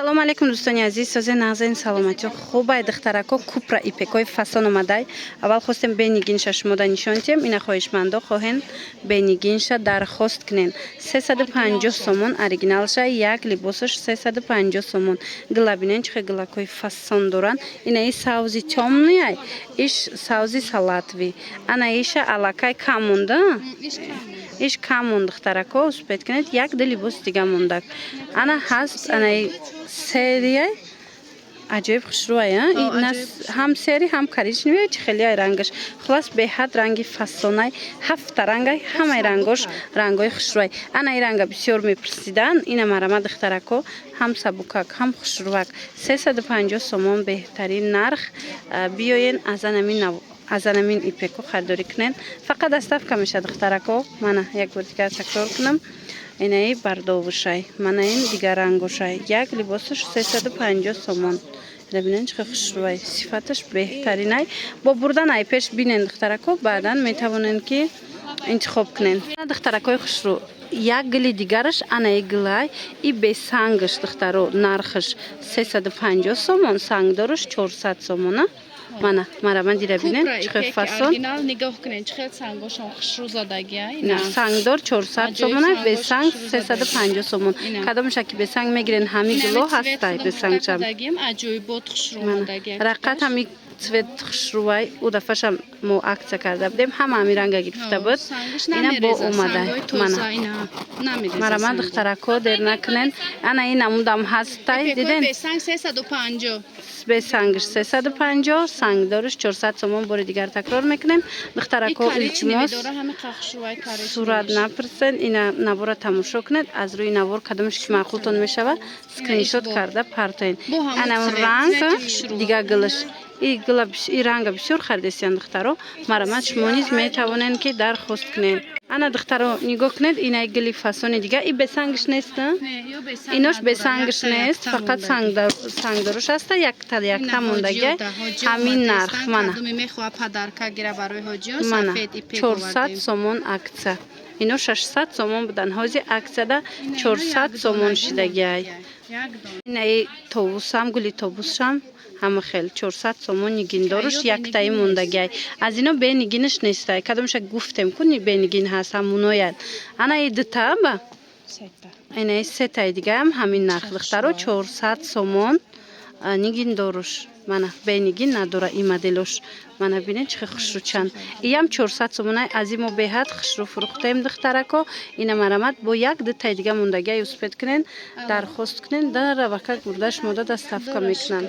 Салом алейкум дӯстони азиз, сози нағзаин саломатӣ хубай духтарако купра ипекои фасон омадай. Аввал хостем бенигинша шумода нишон тем, ина хоҳишмандо хоҳен бенигинша дархост кунен. 350 сомон оригиналша, як либосаш 350 сомон. Гила бинен чихе гилакои фасон доран. Ина и савзи тёмный, иш савзи салатви. Ана иша алакай кам монда? Иш кам монд духтарако, успет кунед, як да либос дига мондак. Ана ҳаст, ана серия аҷоиб хушрӯай, ҳам сери, ҳам коричневий, чихелиай рангаш. Хулас беҳад ранги фасонай, 7 рангай, ҳамаи рангош рангои хушрӯай. Ана и ранга бисёр мепурсидан, ина марама духтарако, ҳам сабукак, ҳам хушрӯак. 350 сомон беҳтарин нарх. Биёен азанамин ипеко хардорӣ кунен. Фақат доставка меша духтарако. Мана як бор дигар такрар кунам. Инаи бардовушай, мана ин дигар рангошай. Як либосаш 350 сомон. Бинен чихе хушрӯай, сифаташ беҳтаринай. Бо бурданай пеш бинен духтарако, баъдан метавонен ки интихоб кунен. Духтаракои хушрӯ. Як гили дигараш анаи гилай и бесангаш духтаро нархаш 350 сомон, сангдораш 400 сомона. Мана марама дира бинен чихе фасон. Оригинал нигоҳ кунен чихе сангошон хушрӯ задагия. Сангдор 400 сомон, бесанг 350 сомон. Кадомша ки бесанг мегирен ҳами гило ҳастай бесангшам. Аҷоибот хушрӯ дагия. Рақат ҳами цвет хушрӯай у дафашам мо акция карда будем, ҳама ҳами ранга гирифта буд. Ина бо омада. Марама духтарако дер накунен. Ана ин намудам ҳастай диден. Бесанг 350. Бесангш 350, сангдориш 400 сомон. Бори дигар такрар мекунем. Духтарако илтимос сурат напурсен, ина навора тамошо кунед. Аз рӯи навор кадомаш ки маъқултон мешава, скриншот карда партоен. Ана ранг дига гилаш и ранга бисёр хардесиян духтаро. Марама шумо низ метавонен ки дархост кунен. Ана духтаро нигоҳ кунед, ина гили фасони дига. И бесангш нест? Инош бесангш нест, фақат сангдорош аста, якта мондагия. Ҳамин нарх мана. Мана 400 сомон акция. Ино 600 сомон будан. Ҳози акцияда 400 сомон шидагиай. Ина тобусам, гули тобусшам ҳама хел 400 сомон нигиндорш, яктаи мондагиай. Аз ино бенигинаш нестай. Кадомша гуфтем ку бенигин ҳаст, ҳамунояд. Ана и дутаба? Ина сетаи дигаам ҳамин нарх духтаро 400 сомон нигиндорш. Мана бенигин надора и моделош. Мана бинен чихе хушрӯчанд. Иям 400 сомонай аз имо беҳад хушрӯ фурӯхтем духтарако. Ина марамат бо як дутаи дига мондагиай успет кунен, дархост кунен, дар равакак бурда шумо доставка мекунанд.